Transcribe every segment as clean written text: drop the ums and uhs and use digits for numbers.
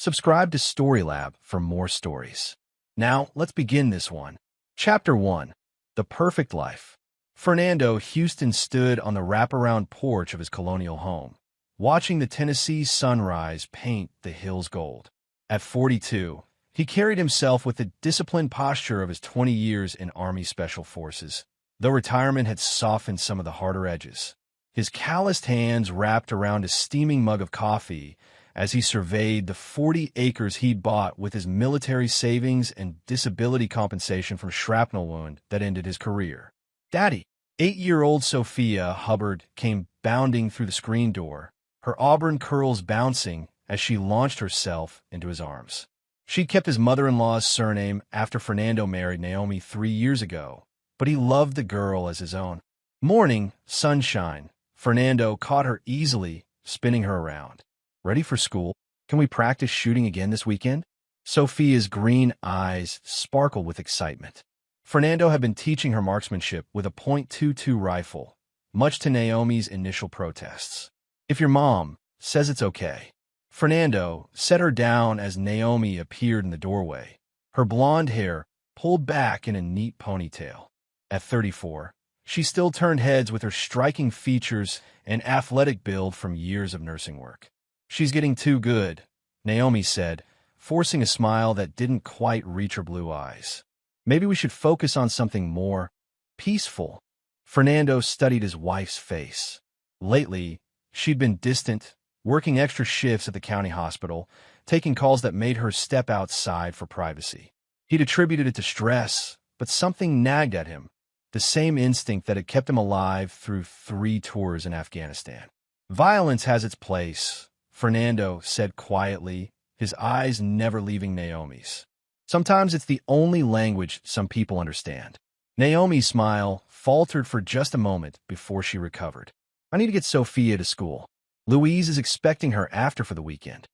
Subscribe to Storylab for more stories. Now, let's begin this one. Chapter 1. The Perfect Life. Fernando Houston stood on the wraparound porch of his colonial home, watching the Tennessee sunrise paint the hills gold. At 42, he carried himself with the disciplined posture of his 20 years in Army Special Forces, though retirement had softened some of the harder edges. His calloused hands wrapped around a steaming mug of coffee as he surveyed the 40 acres he'd bought with his military savings and disability compensation from shrapnel wound that ended his career. "Daddy!" 8-year-old Sophia Hubbard came bounding through the screen door, her auburn curls bouncing as she launched herself into his arms. She'd kept his mother-in-law's surname after Fernando married Naomi 3 years ago, but he loved the girl as his own. Morning, sunshine. Fernando caught her easily, spinning her around. "Ready for school? Can we practice shooting again this weekend?" Sophia's green eyes sparkled with excitement. Fernando had been teaching her marksmanship with a .22 rifle, much to Naomi's initial protests. "If your mom says it's okay." Fernando set her down as Naomi appeared in the doorway, her blonde hair pulled back in a neat ponytail. At 34, she still turned heads with her striking features and athletic build from years of nursing work. "She's getting too good," Naomi said, forcing a smile that didn't quite reach her blue eyes. "Maybe we should focus on something more peaceful." Fernando studied his wife's face. Lately, she'd been distant, working extra shifts at the county hospital, taking calls that made her step outside for privacy. He'd attributed it to stress, but something nagged at him, the same instinct that had kept him alive through 3 tours in Afghanistan. "Violence has its place," Fernando said quietly, his eyes never leaving Naomi's. "Sometimes it's the only language some people understand." Naomi's smile faltered for just a moment before she recovered. "I need to get Sophia to school. Louise is expecting her after for the weekend."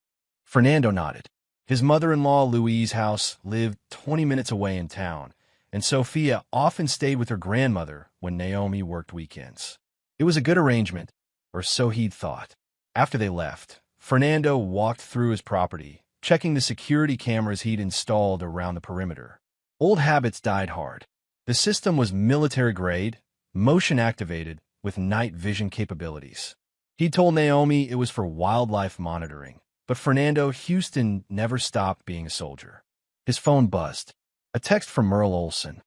Fernando nodded. His mother-in-law Louise's house lived 20 minutes away in town, and Sophia often stayed with her grandmother when Naomi worked weekends. It was a good arrangement, or so he'd thought. After they left, Fernando walked through his property, checking the security cameras he'd installed around the perimeter. Old habits died hard. The system was military-grade, motion-activated, with night vision capabilities. He told Naomi it was for wildlife monitoring, but Fernando Houston never stopped being a soldier. His phone buzzed. A text from Merle Olson.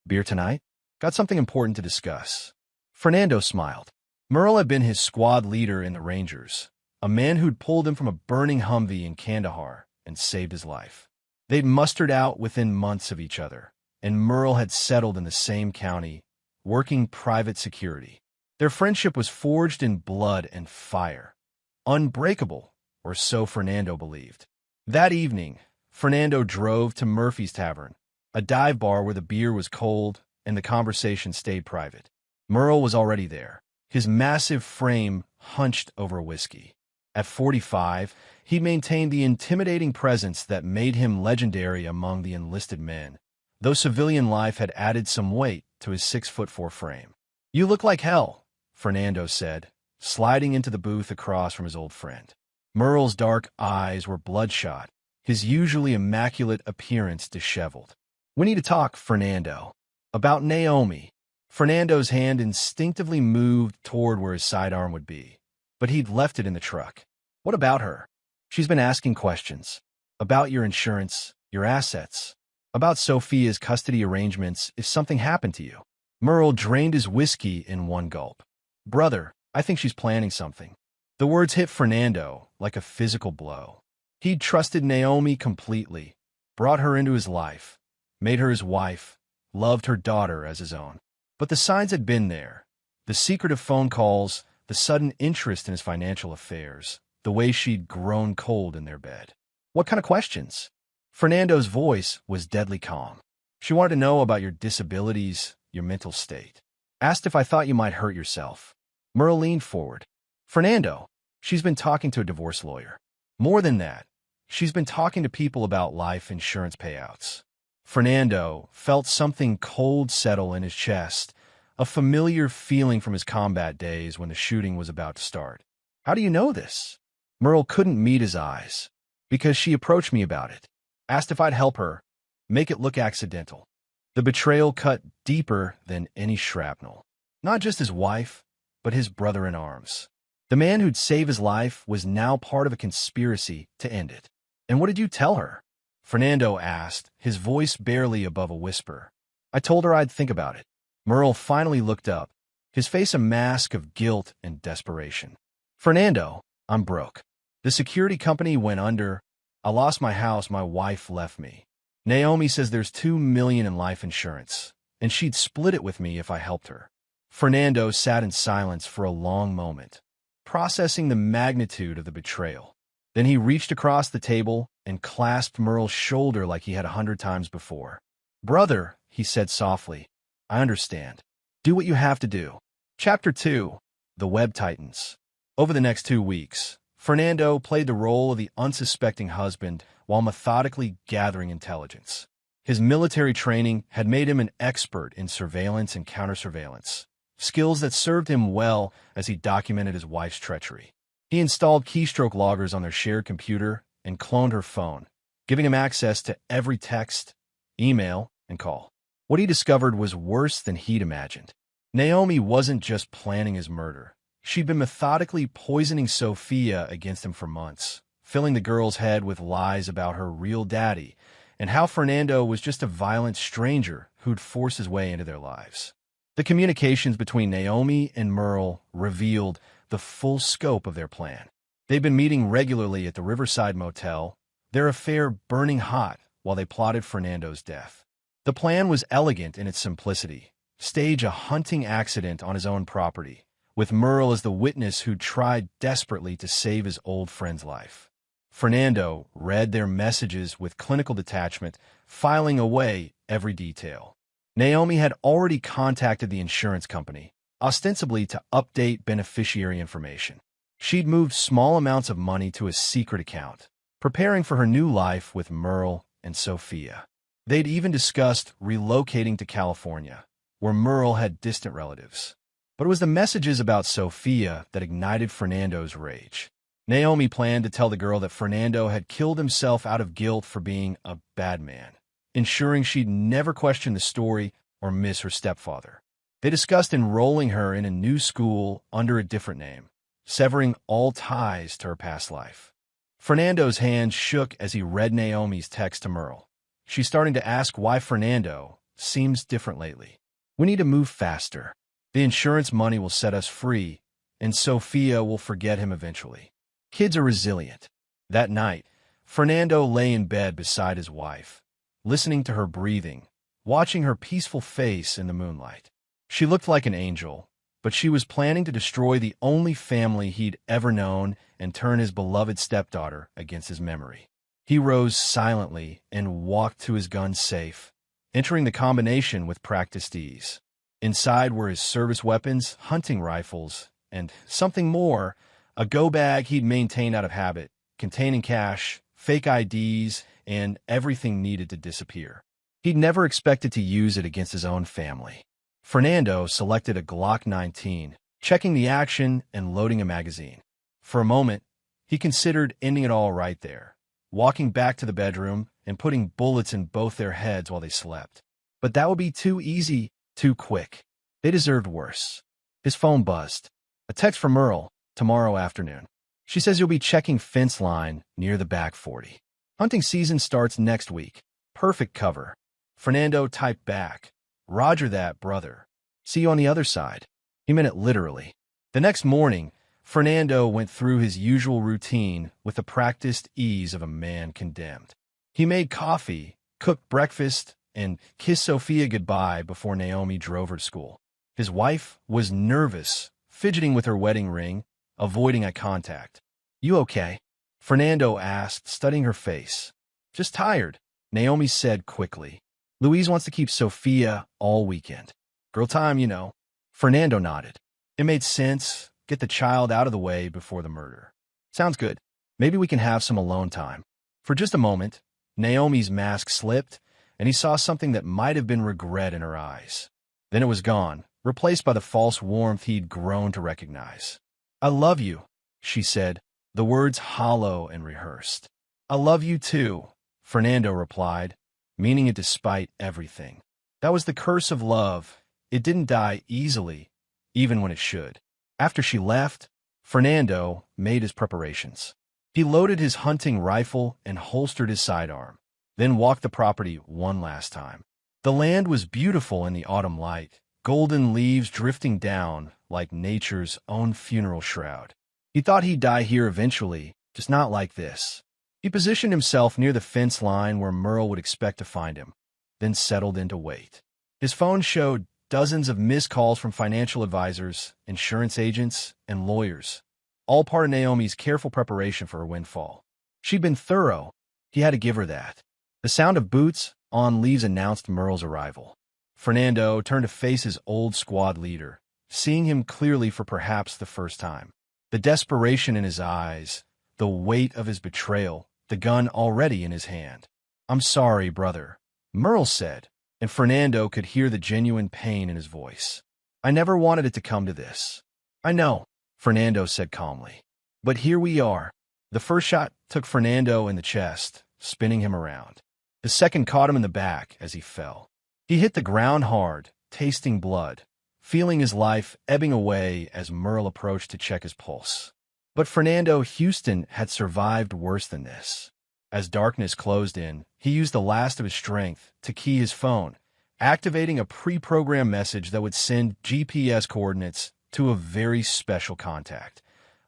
"Beer tonight? Got something important to discuss." Fernando smiled. Merle had been his squad leader in the Rangers, a man who'd pulled him from a burning Humvee in Kandahar and saved his life. They'd mustered out within months of each other, and Merle had settled in the same county, working private security. Their friendship was forged in blood and fire, unbreakable, or so Fernando believed. That evening, Fernando drove to Murphy's Tavern, a dive bar where the beer was cold and the conversation stayed private. Merle was already there, his massive frame hunched over whiskey. At 45, he maintained the intimidating presence that made him legendary among the enlisted men, though civilian life had added some weight to his 6'4" frame. "You look like hell," Fernando said, sliding into the booth across from his old friend. Merle's dark eyes were bloodshot, his usually immaculate appearance disheveled. "We need to talk, Fernando." "About Naomi." Fernando's hand instinctively moved toward where his sidearm would be, but he'd left it in the truck. "What about her?" "She's been asking questions. About your insurance, your assets. About Sophia's custody arrangements if something happened to you." Merle drained his whiskey in one gulp. "Brother, I think she's planning something." The words hit Fernando like a physical blow. He'd trusted Naomi completely, brought her into his life, made her his wife, loved her daughter as his own. But the signs had been there. The secretive phone calls, the sudden interest in his financial affairs, the way she'd grown cold in their bed. "What kind of questions?" Fernando's voice was deadly calm. "She wanted to know about your disabilities, your mental state. Asked if I thought you might hurt yourself." Merle leaned forward. "Fernando, she's been talking to a divorce lawyer. More than that, she's been talking to people about life insurance payouts." Fernando felt something cold settle in his chest, a familiar feeling from his combat days when the shooting was about to start. "How do you know this?" Merle couldn't meet his eyes. Because she approached me about it, asked if I'd help her, make it look accidental. The betrayal cut deeper than any shrapnel. Not just his wife, but his brother-in-arms. The man who'd save his life was now part of a conspiracy to end it. "And what did you tell her?" Fernando asked, his voice barely above a whisper. "I told her I'd think about it." Merle finally looked up, his face a mask of guilt and desperation. "Fernando, I'm broke. The security company went under. I lost my house, my wife left me. Naomi says there's $2 million in life insurance, and she'd split it with me if I helped her." Fernando sat in silence for a long moment, processing the magnitude of the betrayal. Then he reached across the table and clasped Merle's shoulder like he had 100 times before. "Brother," he said softly, "I understand. Do what you have to do." Chapter 2. The Web Titans. Over the next 2 weeks, Fernando played the role of the unsuspecting husband while methodically gathering intelligence. His military training had made him an expert in surveillance and counter-surveillance, skills that served him well as he documented his wife's treachery. He installed keystroke loggers on their shared computer and cloned her phone, giving him access to every text, email, and call. What he discovered was worse than he'd imagined. Naomi wasn't just planning his murder. She'd been methodically poisoning Sophia against him for months, filling the girl's head with lies about her real daddy and how Fernando was just a violent stranger who'd forced his way into their lives. The communications between Naomi and Merle revealed the full scope of their plan. They'd been meeting regularly at the Riverside Motel, their affair burning hot while they plotted Fernando's death. The plan was elegant in its simplicity: stage a hunting accident on his own property, with Merle as the witness who tried desperately to save his old friend's life. Fernando read their messages with clinical detachment, filing away every detail. Naomi had already contacted the insurance company, ostensibly to update beneficiary information. She'd moved small amounts of money to a secret account, preparing for her new life with Merle and Sophia. They'd even discussed relocating to California, where Merle had distant relatives. But it was the messages about Sophia that ignited Fernando's rage. Naomi planned to tell the girl that Fernando had killed himself out of guilt for being a bad man, ensuring she'd never question the story or miss her stepfather. They discussed enrolling her in a new school under a different name, severing all ties to her past life. Fernando's hand shook as he read Naomi's text to Merle. She's starting to ask why Fernando seems different lately. "We need to move faster. The insurance money will set us free, and Sophia will forget him eventually. Kids are resilient." That night, Fernando lay in bed beside his wife, listening to her breathing, watching her peaceful face in the moonlight. She looked like an angel, but she was planning to destroy the only family he'd ever known and turn his beloved stepdaughter against his memory. He rose silently and walked to his gun safe, entering the combination with practiced ease. Inside were his service weapons, hunting rifles, and something more, a go bag he'd maintained out of habit, containing cash, fake IDs, and everything needed to disappear. He'd never expected to use it against his own family. Fernando selected a Glock 19, checking the action and loading a magazine. For a moment, he considered ending it all right there, walking back to the bedroom and putting bullets in both their heads while they slept. But that would be too easy, too quick. They deserved worse. His phone buzzed. A text from Merle, tomorrow afternoon. She says you'll be checking fence line near the back 40. Hunting season starts next week. Perfect cover. Fernando typed back, "Roger that, brother. See you on the other side." He meant it literally. The next morning, Fernando went through his usual routine with the practiced ease of a man condemned. He made coffee, cooked breakfast, and kissed Sophia goodbye before Naomi drove her to school. His wife was nervous, fidgeting with her wedding ring, avoiding eye contact. "You okay?" Fernando asked, studying her face. "Just tired," Naomi said quickly. "Louise wants to keep Sophia all weekend. Girl time, you know." Fernando nodded. It made sense. Get the child out of the way before the murder. "Sounds good. Maybe we can have some alone time." For just a moment, Naomi's mask slipped, and he saw something that might have been regret in her eyes. Then it was gone, replaced by the false warmth he'd grown to recognize. "I love you," she said, the words hollow and rehearsed. I love you too, Fernando replied, meaning it despite everything. That was the curse of love. It didn't die easily, even when it should. After she left, Fernando made his preparations. He loaded his hunting rifle and holstered his sidearm, then walked the property one last time. The land was beautiful in the autumn light, golden leaves drifting down like nature's own funeral shroud. He thought he'd die here eventually, just not like this. He positioned himself near the fence line where Merle would expect to find him, then settled in to wait. His phone showed dozens of missed calls from financial advisors, insurance agents, and lawyers, all part of Naomi's careful preparation for her windfall. She'd been thorough. He had to give her that. The sound of boots on leaves announced Merle's arrival. Fernando turned to face his old squad leader, seeing him clearly for perhaps the first time. The desperation in his eyes, the weight of his betrayal, the gun already in his hand. "I'm sorry, brother," Merle said, and Fernando could hear the genuine pain in his voice. "I never wanted it to come to this." "I know," Fernando said calmly. "But here we are." The first shot took Fernando in the chest, spinning him around. The second caught him in the back as he fell. He hit the ground hard, tasting blood, feeling his life ebbing away as Merle approached to check his pulse. But Fernando Houston had survived worse than this. As darkness closed in, he used the last of his strength to key his phone, activating a pre-programmed message that would send GPS coordinates to a very special contact,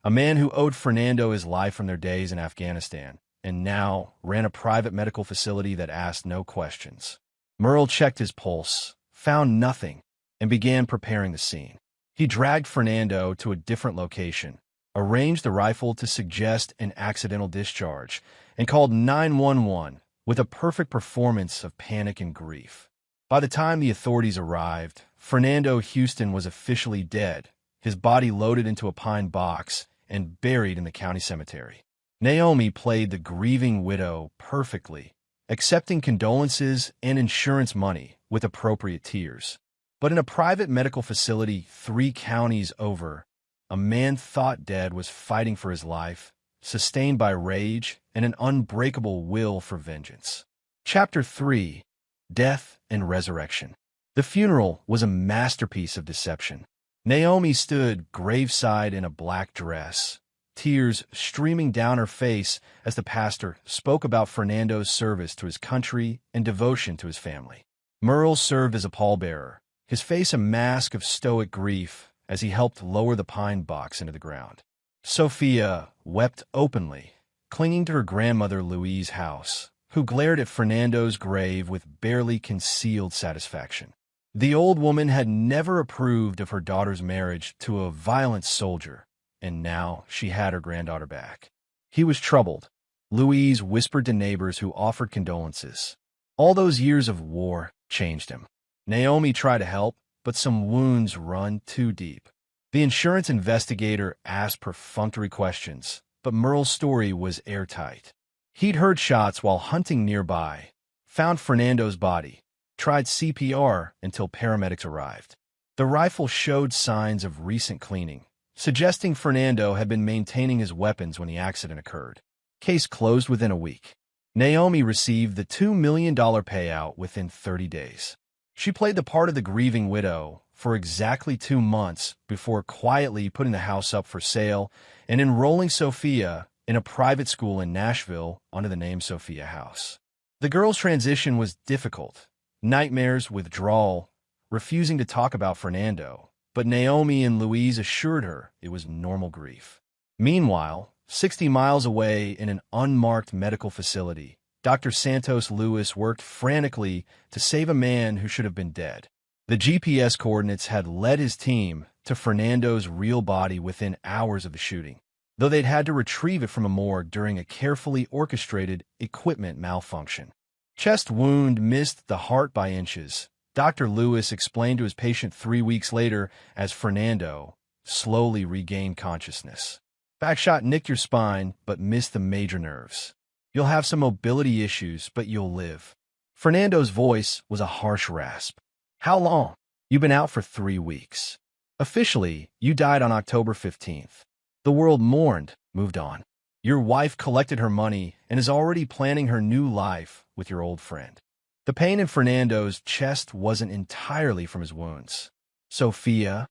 a man who owed Fernando his life from their days in Afghanistan, and now ran a private medical facility that asked no questions. Merle checked his pulse, found nothing, and began preparing the scene. He dragged Fernando to a different location, arranged the rifle to suggest an accidental discharge, and called 911 with a perfect performance of panic and grief. By the time the authorities arrived, Fernando Houston was officially dead, his body loaded into a pine box and buried in the county cemetery. Naomi played the grieving widow perfectly, accepting condolences and insurance money with appropriate tears. But in a private medical facility 3 counties over, a man thought dead was fighting for his life, sustained by rage and an unbreakable will for vengeance. Chapter 3: Death and Resurrection. The funeral was a masterpiece of deception. Naomi stood graveside in a black dress, tears streaming down her face as the pastor spoke about Fernando's service to his country and devotion to his family. Merle served as a pallbearer, his face a mask of stoic grief as he helped lower the pine box into the ground. Sophia wept openly, clinging to her grandmother Louise's house, who glared at Fernando's grave with barely concealed satisfaction. The old woman had never approved of her daughter's marriage to a violent soldier, and now she had her granddaughter back. He was troubled. Louise whispered to neighbors who offered condolences. All those years of war changed him. Naomi tried to help, but some wounds run too deep. The insurance investigator asked perfunctory questions, but Merle's story was airtight. He'd heard shots while hunting nearby, found Fernando's body, tried CPR until paramedics arrived. The rifle showed signs of recent cleaning, suggesting Fernando had been maintaining his weapons when the accident occurred. Case closed within a week. Naomi received the $2 million payout within 30 days. She played the part of the grieving widow for exactly 2 months before quietly putting the house up for sale and enrolling Sophia in a private school in Nashville under the name Sophia House. The girl's transition was difficult. Nightmares, withdrawal, refusing to talk about Fernando, but Naomi and Louise assured her it was normal grief. Meanwhile, 60 miles away in an unmarked medical facility, Dr. Santos Lewis worked frantically to save a man who should have been dead. The GPS coordinates had led his team to Fernando's real body within hours of the shooting, though they'd had to retrieve it from a morgue during a carefully orchestrated equipment malfunction. Chest wound missed the heart by inches. Dr. Lewis explained to his patient 3 weeks later as Fernando slowly regained consciousness. Backshot nicked your spine, but missed the major nerves. You'll have some mobility issues, but you'll live. Fernando's voice was a harsh rasp. How long? You've been out for 3 weeks. Officially, you died on October 15th. The world mourned, moved on. Your wife collected her money and is already planning her new life with your old friend. The pain in Fernando's chest wasn't entirely from his wounds. Sophia,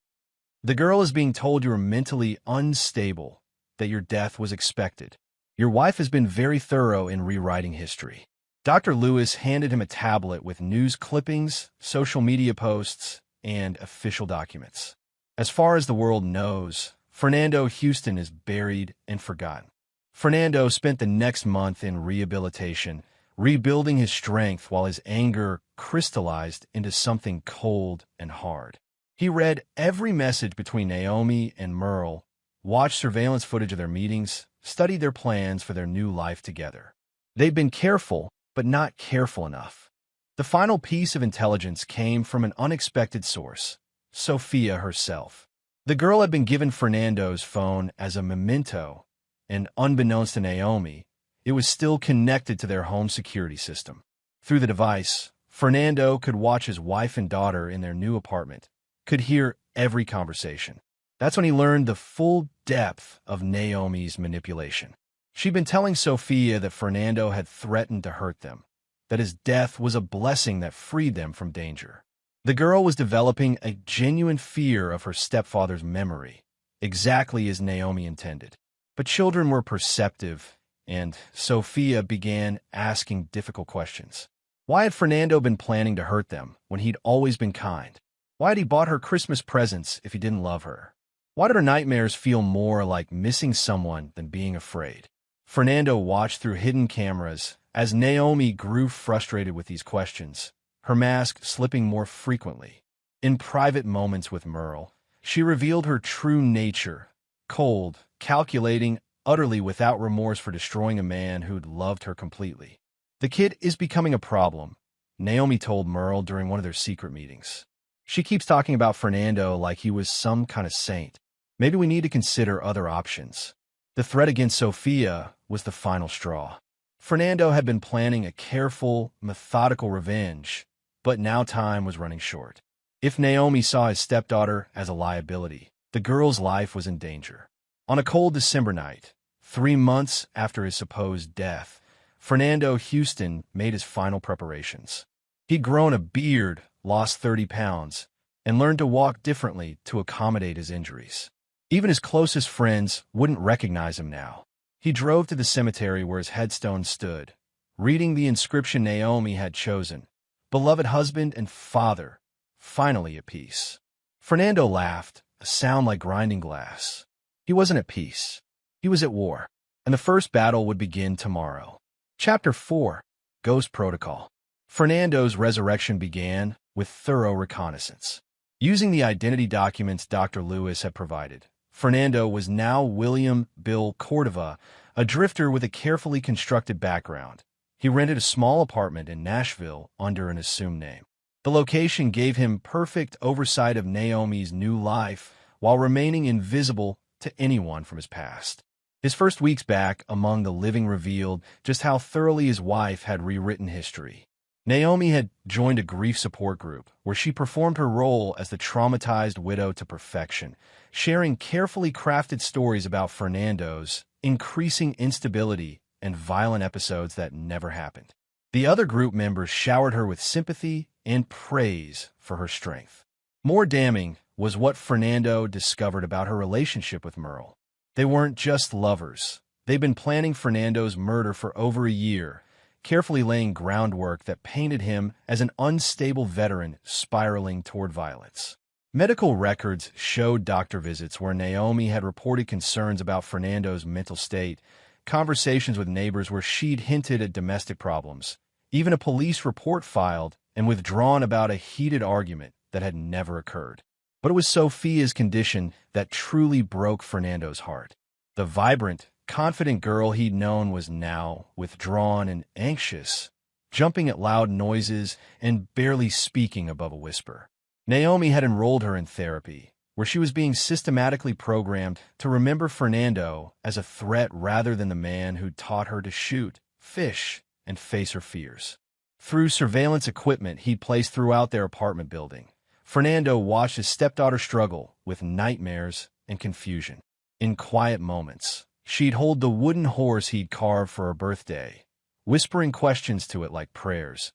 the girl is being told you are mentally unstable, that your death was expected. Your wife has been very thorough in rewriting history. Dr. Lewis handed him a tablet with news clippings, social media posts, and official documents. As far as the world knows, Fernando Houston is buried and forgotten. Fernando spent the next month in rehabilitation, rebuilding his strength while his anger crystallized into something cold and hard. He read every message between Naomi and Merle, watched surveillance footage of their meetings, studied their plans for their new life together. They'd been careful, but not careful enough. The final piece of intelligence came from an unexpected source, Sophia herself. The girl had been given Fernando's phone as a memento, and unbeknownst to Naomi, it was still connected to their home security system. Through the device, Fernando could watch his wife and daughter in their new apartment, could hear every conversation. That's when he learned the full depth of Naomi's manipulation. She'd been telling Sophia that Fernando had threatened to hurt them, that his death was a blessing that freed them from danger. The girl was developing a genuine fear of her stepfather's memory, exactly as Naomi intended. But children were perceptive, and Sophia began asking difficult questions. Why had Fernando been planning to hurt them when he'd always been kind? Why had he bought her Christmas presents if he didn't love her? Why did her nightmares feel more like missing someone than being afraid? Fernando watched through hidden cameras as Naomi grew frustrated with these questions, her mask slipping more frequently. In private moments with Merle, she revealed her true nature, cold, calculating, utterly without remorse for destroying a man who'd loved her completely. The kid is becoming a problem, Naomi told Merle during one of their secret meetings. She keeps talking about Fernando like he was some kind of saint. Maybe we need to consider other options. The threat against Sophia was the final straw. Fernando had been planning a careful, methodical revenge, but now time was running short. If Naomi saw his stepdaughter as a liability, the girl's life was in danger. On a cold December night, 3 months after his supposed death, Fernando Houston made his final preparations. He'd grown a beard, lost 30 pounds, and learned to walk differently to accommodate his injuries. Even his closest friends wouldn't recognize him now. He drove to the cemetery where his headstone stood, reading the inscription Naomi had chosen, "Beloved husband and father, finally at peace." Fernando laughed, a sound like grinding glass. He wasn't at peace. He was at war, and the first battle would begin tomorrow. Chapter 4, Ghost Protocol. Fernando's resurrection began with thorough reconnaissance. Using the identity documents Dr. Lewis had provided, Fernando was now William Bill Cordova, a drifter with a carefully constructed background. He rented a small apartment in Nashville under an assumed name. The location gave him perfect oversight of Naomi's new life while remaining invisible to anyone from his past. His first weeks back among the living revealed just how thoroughly his wife had rewritten history. Naomi had joined a grief support group where she performed her role as the traumatized widow to perfection, sharing carefully crafted stories about Fernando's increasing instability and violent episodes that never happened. The other group members showered her with sympathy and praise for her strength. More damning was what Fernando discovered about her relationship with Merle. They weren't just lovers. They'd been planning Fernando's murder for over a year, carefully laying groundwork that painted him as an unstable veteran spiraling toward violence. Medical records showed doctor visits where Naomi had reported concerns about Fernando's mental state, conversations with neighbors where she'd hinted at domestic problems, even a police report filed and withdrawn about a heated argument that had never occurred. But it was Sophia's condition that truly broke Fernando's heart. The vibrant, confident girl he'd known was now withdrawn and anxious, jumping at loud noises and barely speaking above a whisper. Naomi had enrolled her in therapy, where she was being systematically programmed to remember Fernando as a threat rather than the man who'd taught her to shoot, fish, and face her fears. Through surveillance equipment he'd placed throughout their apartment building, Fernando watched his stepdaughter struggle with nightmares and confusion. In quiet moments, She'd hold the wooden horse he'd carved for her birthday, whispering questions to it like prayers.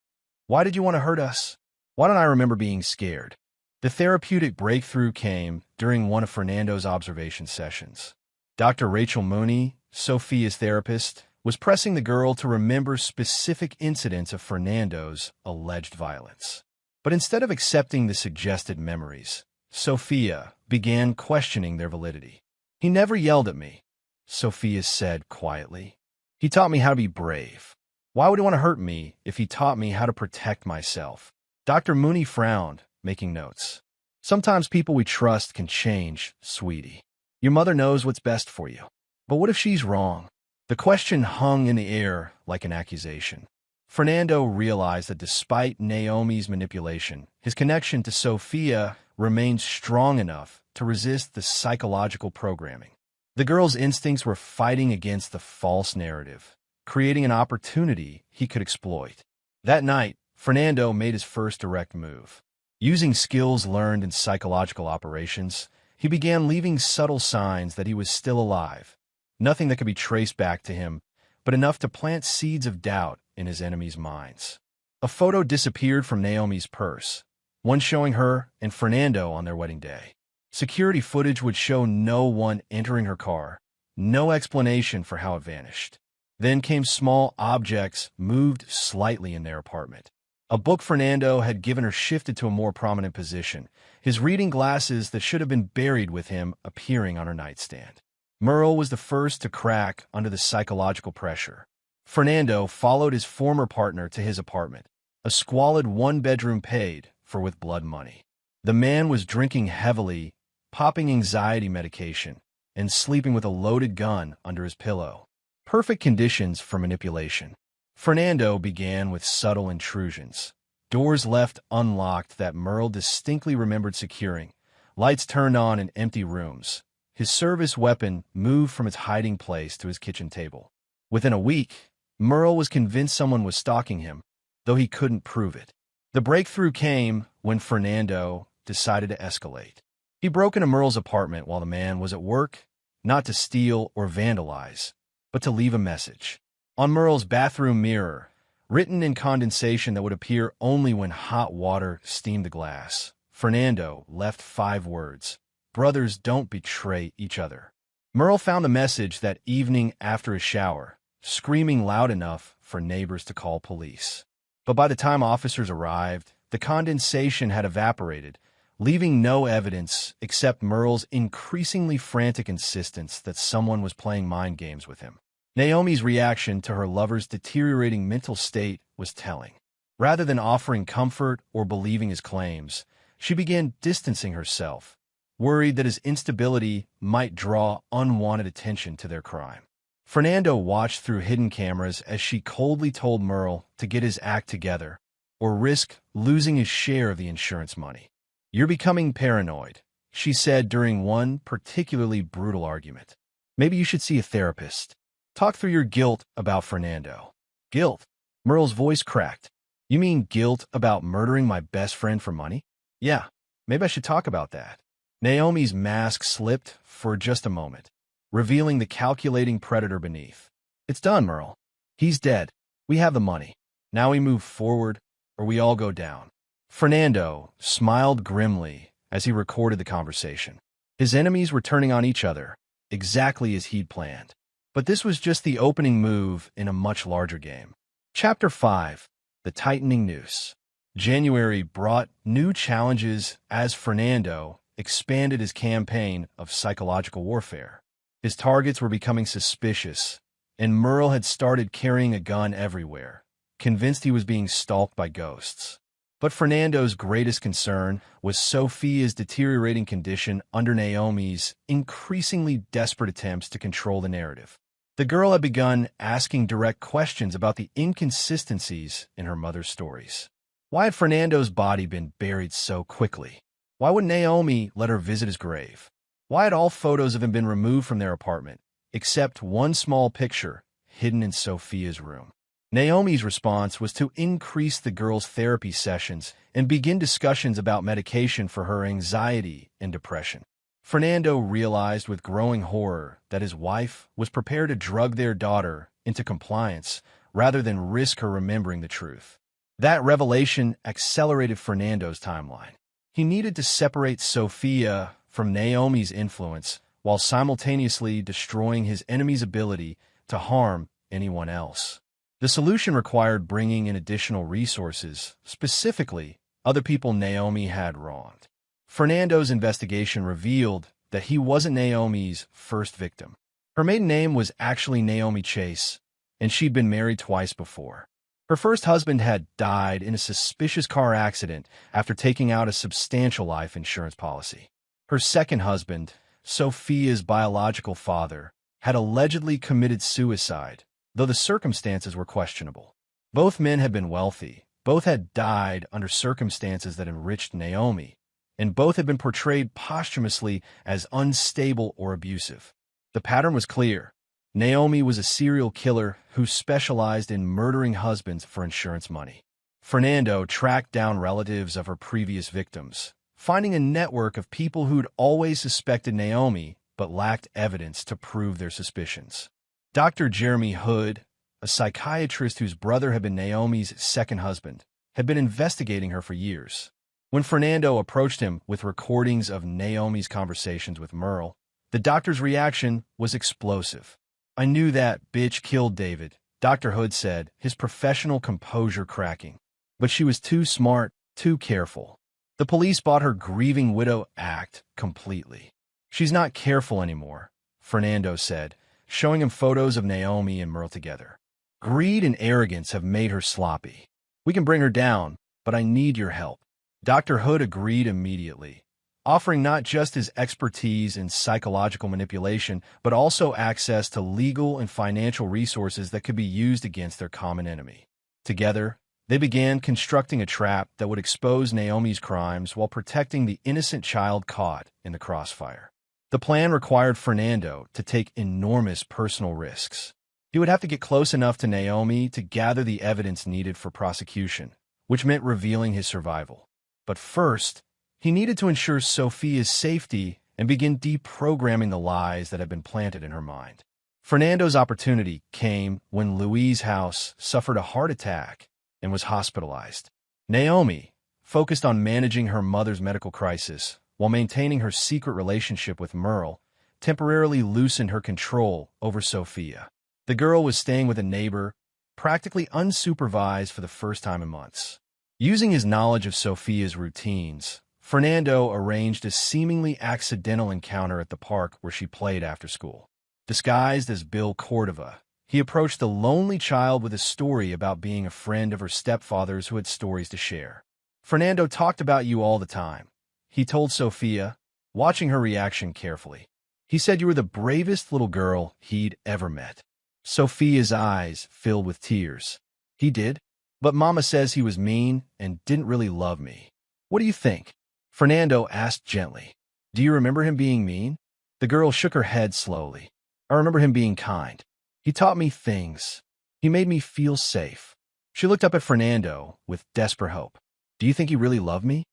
Why did you want to hurt us? Why don't I remember being scared? The therapeutic breakthrough came during one of Fernando's observation sessions. Dr. Rachel Mooney, Sophia's therapist, was pressing the girl to remember specific incidents of Fernando's alleged violence. But instead of accepting the suggested memories, Sophia began questioning their validity. He never yelled at me, Sophia said quietly. He taught me how to be brave. Why would he want to hurt me if he taught me how to protect myself? Dr. Mooney frowned, making notes. Sometimes people we trust can change, sweetie. Your mother knows what's best for you. But what if she's wrong? The question hung in the air like an accusation. Fernando realized that despite Naomi's manipulation, his connection to Sophia remained strong enough to resist the psychological programming. The girl's instincts were fighting against the false narrative, creating an opportunity he could exploit. That night, Fernando made his first direct move. Using skills learned in psychological operations, he began leaving subtle signs that he was still alive. Nothing that could be traced back to him, but enough to plant seeds of doubt in his enemies' minds. A photo disappeared from Naomi's purse, one showing her and Fernando on their wedding day. Security footage would show no one entering her car, no explanation for how it vanished. Then came small objects moved slightly in their apartment. A book Fernando had given her shifted to a more prominent position, his reading glasses that should have been buried with him appearing on her nightstand. Merle was the first to crack under the psychological pressure. Fernando followed his former partner to his apartment, a squalid one-bedroom paid for with blood money. The man was drinking heavily, popping anxiety medication, and sleeping with a loaded gun under his pillow. Perfect conditions for manipulation. Fernando began with subtle intrusions. Doors left unlocked that Merle distinctly remembered securing, lights turned on in empty rooms. His service weapon moved from its hiding place to his kitchen table. Within a week, Merle was convinced someone was stalking him, though he couldn't prove it. The breakthrough came when Fernando decided to escalate. He broke into Merle's apartment while the man was at work, not to steal or vandalize, but to leave a message. On Merle's bathroom mirror, written in condensation that would appear only when hot water steamed the glass, Fernando left 5 words. Brothers don't betray each other. Merle found the message that evening after his shower, screaming loud enough for neighbors to call police. But by the time officers arrived, the condensation had evaporated, leaving no evidence except Merle's increasingly frantic insistence that someone was playing mind games with him. Naomi's reaction to her lover's deteriorating mental state was telling. Rather than offering comfort or believing his claims, she began distancing herself, worried that his instability might draw unwanted attention to their crime. Fernando watched through hidden cameras as she coldly told Merle to get his act together or risk losing his share of the insurance money. You're becoming paranoid, she said during one particularly brutal argument. Maybe you should see a therapist. Talk through your guilt about Fernando. Guilt? Merle's voice cracked. You mean guilt about murdering my best friend for money? Yeah, maybe I should talk about that. Naomi's mask slipped for just a moment, revealing the calculating predator beneath. It's done, Merle. He's dead. We have the money. Now we move forward, or we all go down. Fernando smiled grimly as he recorded the conversation. His enemies were turning on each other, exactly as he'd planned. But this was just the opening move in a much larger game. Chapter 5. The Tightening Noose. January brought new challenges as Fernando expanded his campaign of psychological warfare. His targets were becoming suspicious, and Merle had started carrying a gun everywhere, convinced he was being stalked by ghosts. But Fernando's greatest concern was Sophia's deteriorating condition under Naomi's increasingly desperate attempts to control the narrative. The girl had begun asking direct questions about the inconsistencies in her mother's stories. Why had Fernando's body been buried so quickly? Why would Naomi let her visit his grave? Why had all photos of him been removed from their apartment, except one small picture hidden in Sophia's room? Naomi's response was to increase the girl's therapy sessions and begin discussions about medication for her anxiety and depression. Fernando realized with growing horror that his wife was prepared to drug their daughter into compliance rather than risk her remembering the truth. That revelation accelerated Fernando's timeline. He needed to separate Sophia from Naomi's influence while simultaneously destroying his enemy's ability to harm anyone else. The solution required bringing in additional resources, specifically other people Naomi had wronged. Fernando's investigation revealed that he wasn't Naomi's first victim. Her maiden name was actually Naomi Chase, and she'd been married twice before. Her first husband had died in a suspicious car accident after taking out a substantial life insurance policy. Her second husband, Sophia's biological father, had allegedly committed suicide, though the circumstances were questionable. Both men had been wealthy, both had died under circumstances that enriched Naomi, and both had been portrayed posthumously as unstable or abusive. The pattern was clear. Naomi was a serial killer who specialized in murdering husbands for insurance money. Fernando tracked down relatives of her previous victims, finding a network of people who'd always suspected Naomi but lacked evidence to prove their suspicions. Dr. Jeremy Hood, a psychiatrist whose brother had been Naomi's second husband, had been investigating her for years. When Fernando approached him with recordings of Naomi's conversations with Merle, the doctor's reaction was explosive. "I knew that bitch killed David," Dr. Hood said, his professional composure cracking. "But she was too smart, too careful. The police bought her grieving widow act completely." "She's not careful anymore," Fernando said, showing him photos of Naomi and Merle together. "Greed and arrogance have made her sloppy. We can bring her down, but I need your help." Dr. Hood agreed immediately, offering not just his expertise in psychological manipulation, but also access to legal and financial resources that could be used against their common enemy. Together, they began constructing a trap that would expose Naomi's crimes while protecting the innocent child caught in the crossfire. The plan required Fernando to take enormous personal risks. He would have to get close enough to Naomi to gather the evidence needed for prosecution, which meant revealing his survival. But first, he needed to ensure Sophia's safety and begin deprogramming the lies that had been planted in her mind. Fernando's opportunity came when Louise's house suffered a heart attack and was hospitalized. Naomi, focused on managing her mother's medical crisis while maintaining her secret relationship with Merle, temporarily loosened her control over Sophia. The girl was staying with a neighbor, practically unsupervised for the first time in months. Using his knowledge of Sophia's routines, Fernando arranged a seemingly accidental encounter at the park where she played after school. Disguised as Bill Cordova, he approached the lonely child with a story about being a friend of her stepfather's who had stories to share. "Fernando talked about you all the time," he told Sophia, watching her reaction carefully. "He said you were the bravest little girl he'd ever met." Sophia's eyes filled with tears. "He did? But Mama says he was mean and didn't really love me. What do you think?" Fernando asked gently. "Do you remember him being mean?" The girl shook her head slowly. "I remember him being kind. He taught me things. He made me feel safe." She looked up at Fernando with desperate hope. "Do you think he really loved me?"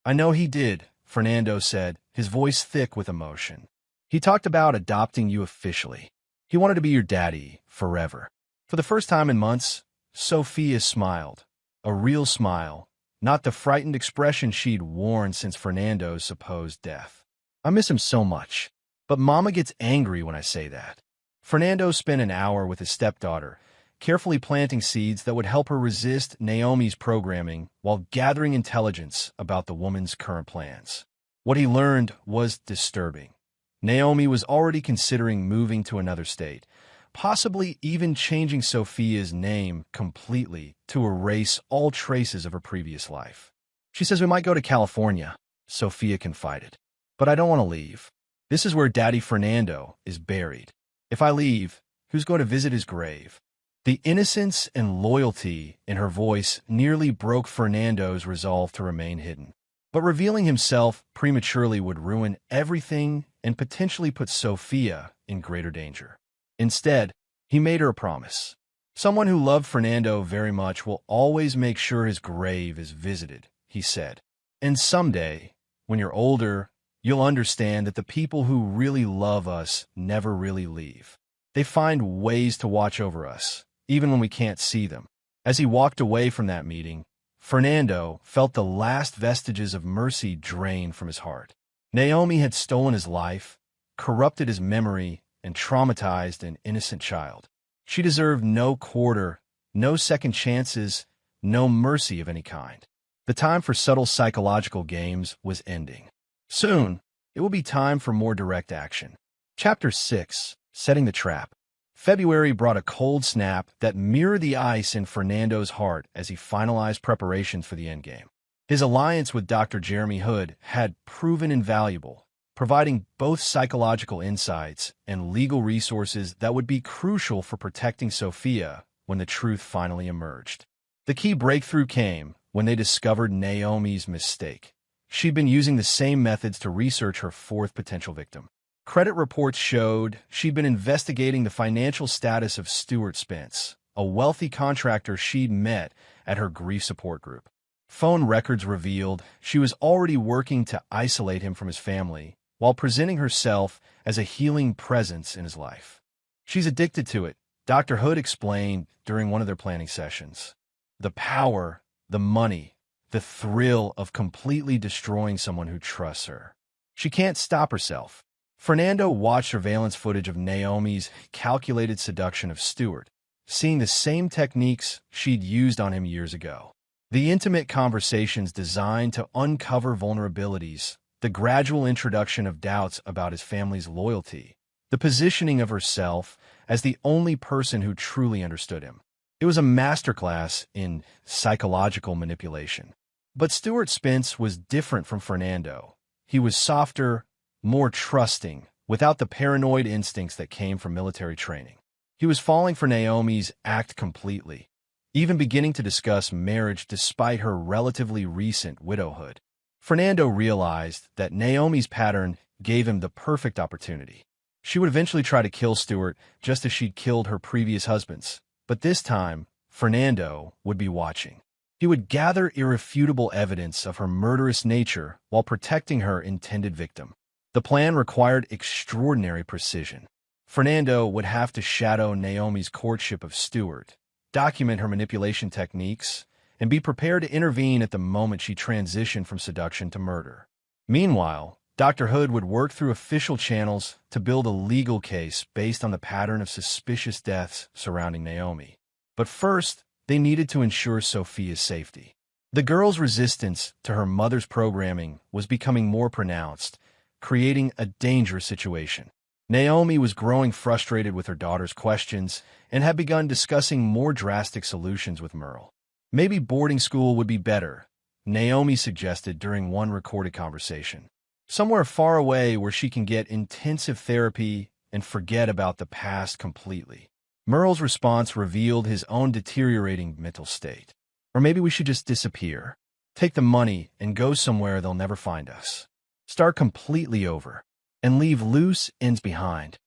"I know he did," Fernando said, his voice thick with emotion. "He talked about adopting you officially. He wanted to be your daddy forever." For the first time in months, Sophia smiled, a real smile, not the frightened expression she'd worn since Fernando's supposed death. "I miss him so much, but Mama gets angry when I say that." Fernando spent an hour with his stepdaughter, carefully planting seeds that would help her resist Naomi's programming while gathering intelligence about the woman's current plans. What he learned was disturbing. Naomi was already considering moving to another state, possibly even changing Sophia's name completely to erase all traces of her previous life. "She says we might go to California," Sophia confided. "But I don't want to leave. This is where Daddy Fernando is buried. If I leave, who's going to visit his grave?" The innocence and loyalty in her voice nearly broke Fernando's resolve to remain hidden. But revealing himself prematurely would ruin everything and potentially put Sophia in greater danger. Instead, he made her a promise. "Someone who loved Fernando very much will always make sure his grave is visited," he said. "And someday, when you're older, you'll understand that the people who really love us never really leave. They find ways to watch over us, even when we can't see them. As he walked away from that meeting, Fernando felt the last vestiges of mercy drain from his heart. Naomi had stolen his life, corrupted his memory, and traumatized an innocent child. She deserved no quarter, no second chances, no mercy of any kind. The time for subtle psychological games was ending. Soon, it will be time for more direct action. Chapter 6. Setting the Trap. February brought a cold snap that mirrored the ice in Fernando's heart as he finalized preparations for the endgame. His alliance with Dr. Jeremy Hood had proven invaluable, providing both psychological insights and legal resources that would be crucial for protecting Sophia when the truth finally emerged. The key breakthrough came when they discovered Naomi's mistake. She'd been using the same methods to research her fourth potential victim. Credit reports showed she'd been investigating the financial status of Stuart Spence, a wealthy contractor she'd met at her grief support group. Phone records revealed she was already working to isolate him from his family while presenting herself as a healing presence in his life. She's addicted to it, Dr. Hood explained during one of their planning sessions. The power, the money, the thrill of completely destroying someone who trusts her. She can't stop herself. Fernando watched surveillance footage of Naomi's calculated seduction of Stuart, seeing the same techniques she'd used on him years ago. The intimate conversations designed to uncover vulnerabilities, the gradual introduction of doubts about his family's loyalty, the positioning of herself as the only person who truly understood him. It was a masterclass in psychological manipulation. But Stuart Spence was different from Fernando. He was softer, more trusting, without the paranoid instincts that came from military training. He was falling for Naomi's act completely, even beginning to discuss marriage despite her relatively recent widowhood. Fernando realized that Naomi's pattern gave him the perfect opportunity. She would eventually try to kill Stuart just as she'd killed her previous husbands, but this time, Fernando would be watching. He would gather irrefutable evidence of her murderous nature while protecting her intended victim. The plan required extraordinary precision. Fernando would have to shadow Naomi's courtship of Stuart, document her manipulation techniques, and be prepared to intervene at the moment she transitioned from seduction to murder. Meanwhile, Dr. Hood would work through official channels to build a legal case based on the pattern of suspicious deaths surrounding Naomi. But first, they needed to ensure Sophia's safety. The girl's resistance to her mother's programming was becoming more pronounced, creating a dangerous situation. Naomi was growing frustrated with her daughter's questions and had begun discussing more drastic solutions with Merle. Maybe boarding school would be better, Naomi suggested during one recorded conversation. Somewhere far away where she can get intensive therapy and forget about the past completely. Merle's response revealed his own deteriorating mental state. Or maybe we should just disappear. Take the money and go somewhere they'll never find us. Start completely over, and leave loose ends behind.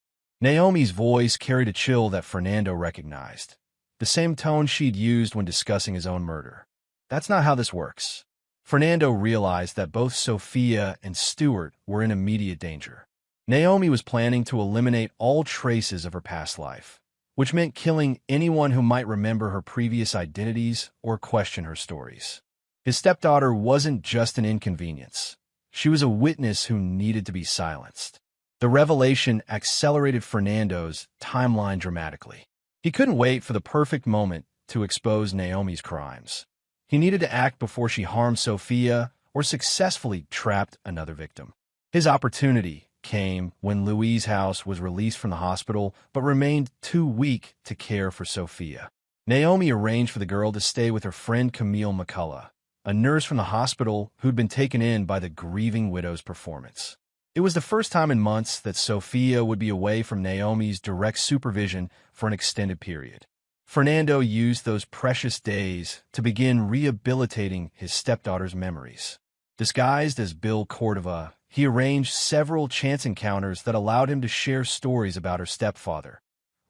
Naomi's voice carried a chill that Fernando recognized, the same tone she'd used when discussing his own murder. That's not how this works. Fernando realized that both Sophia and Stuart were in immediate danger. Naomi was planning to eliminate all traces of her past life, which meant killing anyone who might remember her previous identities or question her stories. His stepdaughter wasn't just an inconvenience. She was a witness who needed to be silenced. The revelation accelerated Fernando's timeline dramatically. He couldn't wait for the perfect moment to expose Naomi's crimes. He needed to act before she harmed Sophia or successfully trapped another victim. His opportunity came when Louise's house was released from the hospital but remained too weak to care for Sophia. Naomi arranged for the girl to stay with her friend Camille McCullough, a nurse from the hospital who'd been taken in by the grieving widow's performance. It was the first time in months that Sophia would be away from Naomi's direct supervision for an extended period. Fernando used those precious days to begin rehabilitating his stepdaughter's memories. Disguised as Bill Cordova, he arranged several chance encounters that allowed him to share stories about her stepfather,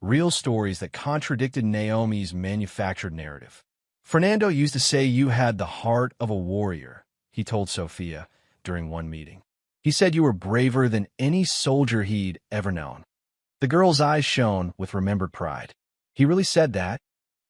real stories that contradicted Naomi's manufactured narrative. Fernando used to say you had the heart of a warrior, he told Sophia during one meeting. He said you were braver than any soldier he'd ever known. The girl's eyes shone with remembered pride. He really said that?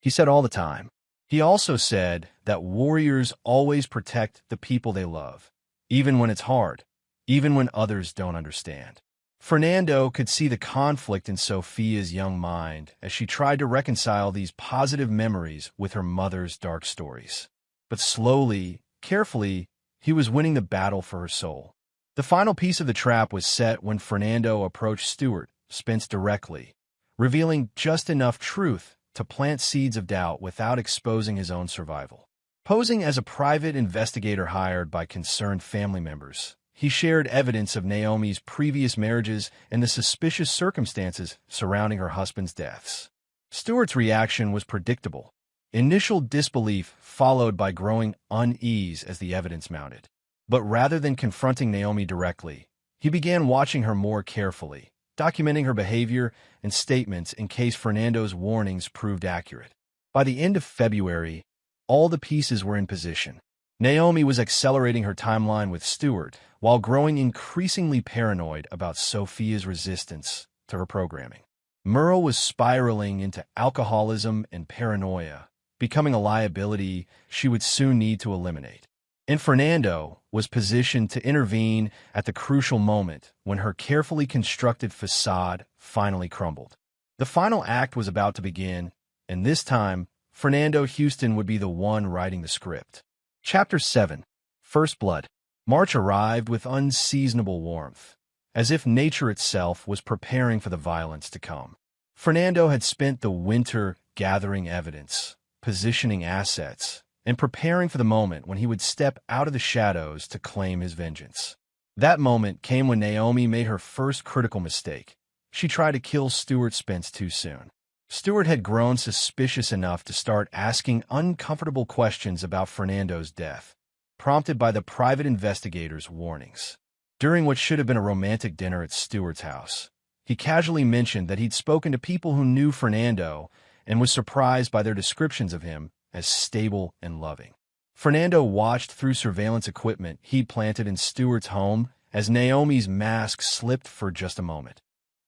He said all the time. He also said that warriors always protect the people they love, even when it's hard, even when others don't understand. Fernando could see the conflict in Sophia's young mind as she tried to reconcile these positive memories with her mother's dark stories. But slowly, carefully, he was winning the battle for her soul. The final piece of the trap was set when Fernando approached Stuart Spence directly, revealing just enough truth to plant seeds of doubt without exposing his own survival. Posing as a private investigator hired by concerned family members, he shared evidence of Naomi's previous marriages and the suspicious circumstances surrounding her husband's deaths. Stuart's reaction was predictable. Initial disbelief followed by growing unease as the evidence mounted. But rather than confronting Naomi directly, he began watching her more carefully, documenting her behavior and statements in case Fernando's warnings proved accurate. By the end of February, all the pieces were in position. Naomi was accelerating her timeline with Stuart, while growing increasingly paranoid about Sophia's resistance to her programming. Merle was spiraling into alcoholism and paranoia, becoming a liability she would soon need to eliminate. And Fernando was positioned to intervene at the crucial moment when her carefully constructed facade finally crumbled. The final act was about to begin, and this time, Fernando Houston would be the one writing the script. Chapter 7. First Blood. March arrived with unseasonable warmth, as if nature itself was preparing for the violence to come. Fernando had spent the winter gathering evidence, positioning assets, and preparing for the moment when he would step out of the shadows to claim his vengeance. That moment came when Naomi made her first critical mistake. She tried to kill Stuart Spence too soon. Stuart had grown suspicious enough to start asking uncomfortable questions about Fernando's death, prompted by the private investigator's warnings. During what should have been a romantic dinner at Stuart's house, he casually mentioned that he'd spoken to people who knew Fernando and was surprised by their descriptions of him as stable and loving. Fernando watched through surveillance equipment he'd planted in Stuart's home as Naomi's mask slipped for just a moment.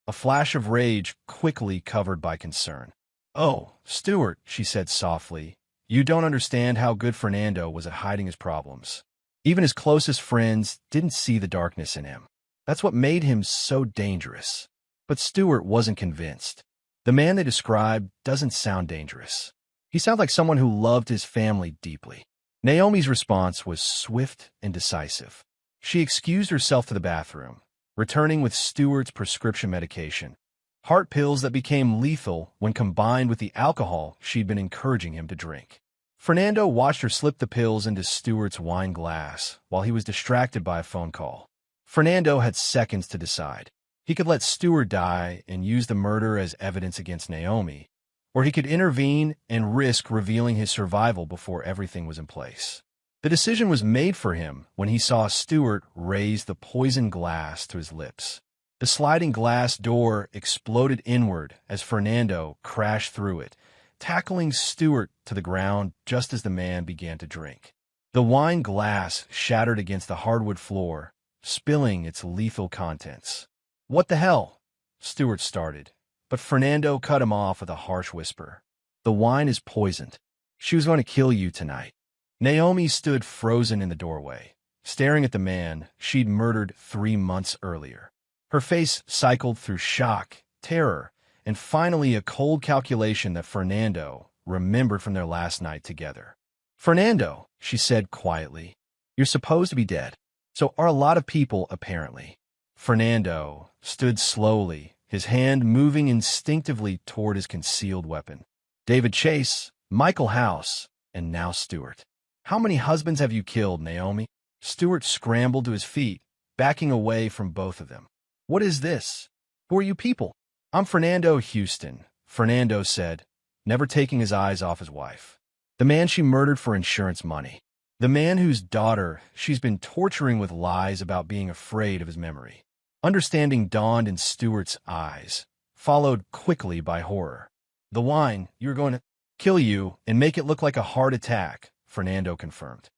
A flash of rage quickly covered by concern. "Oh, Stuart," she said softly, "you don't understand how good Fernando was at hiding his problems. Even his closest friends didn't see the darkness in him. That's what made him so dangerous." But Stuart wasn't convinced. The man they described doesn't sound dangerous. He sounds like someone who loved his family deeply. Naomi's response was swift and decisive. She excused herself to the bathroom, returning with Stuart's prescription medication, heart pills that became lethal when combined with the alcohol she'd been encouraging him to drink. Fernando watched her slip the pills into Stuart's wine glass while he was distracted by a phone call. Fernando had seconds to decide. He could let Stuart die and use the murder as evidence against Naomi, or he could intervene and risk revealing his survival before everything was in place. The decision was made for him when he saw Stuart raise the poisoned glass to his lips. The sliding glass door exploded inward as Fernando crashed through it, tackling Stuart to the ground just as the man began to drink. The wine glass shattered against the hardwood floor, spilling its lethal contents. "What the hell?" Stuart started, but Fernando cut him off with a harsh whisper. "The wine is poisoned. She was going to kill you tonight." Naomi stood frozen in the doorway, staring at the man she'd murdered 3 months earlier. Her face cycled through shock, terror, and finally a cold calculation that Fernando remembered from their last night together. "Fernando," she said quietly, "you're supposed to be dead. So are a lot of people, apparently." Fernando stood slowly, his hand moving instinctively toward his concealed weapon. "David Chase, Michael House, and now Stuart. How many husbands have you killed, Naomi?" Stuart scrambled to his feet, backing away from both of them. "What is this? Who are you people?" "I'm Fernando Houston," Fernando said, never taking his eyes off his wife. "The man she murdered for insurance money. The man whose daughter she's been torturing with lies about being afraid of his memory." Understanding dawned in Stuart's eyes, followed quickly by horror. "The wine, you're going to kill you and make it look like a heart attack," Fernando confirmed.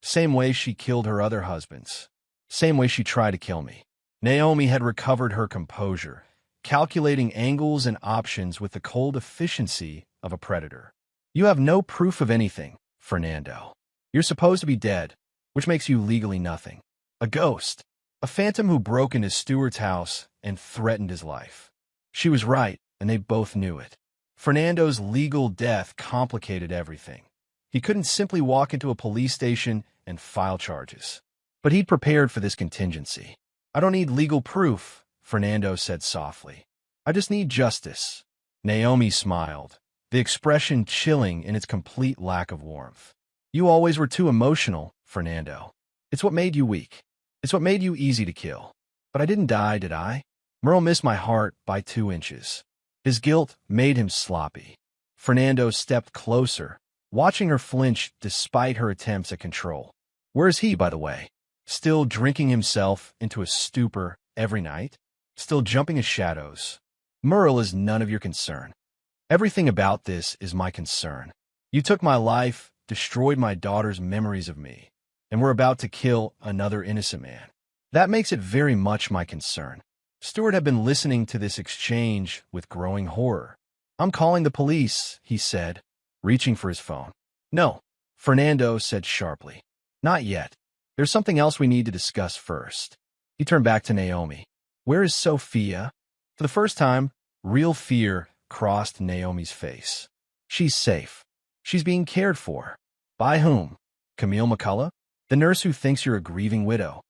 "Same way she killed her other husbands." Same way she tried to kill me. Naomi had recovered her composure, calculating angles and options with the cold efficiency of a predator. You have no proof of anything, Fernando. You're supposed to be dead, which makes you legally nothing. A ghost. A phantom who broke into Stewart's house and threatened his life. She was right, and they both knew it. Fernando's legal death complicated everything. He couldn't simply walk into a police station and file charges. But he'd prepared for this contingency. I don't need legal proof, Fernando said softly. I just need justice. Naomi smiled, the expression chilling in its complete lack of warmth. You always were too emotional, Fernando. It's what made you weak. It's what made you easy to kill. But I didn't die, did I? Merle missed my heart by 2 inches. His guilt made him sloppy. Fernando stepped closer, watching her flinch despite her attempts at control. Where is he, by the way? Still drinking himself into a stupor every night? Still jumping his shadows? Merle is none of your concern. Everything about this is my concern. You took my life, destroyed my daughter's memories of me, and we're about to kill another innocent man. That makes it very much my concern. Stewart had been listening to this exchange with growing horror. I'm calling the police, he said, reaching for his phone. No, Fernando said sharply. Not yet. There's something else we need to discuss first. He turned back to Naomi. Where is Sophia? For the first time, real fear crossed Naomi's face. She's safe. She's being cared for. By whom? Camille McCullough? The nurse who thinks you're a grieving widow.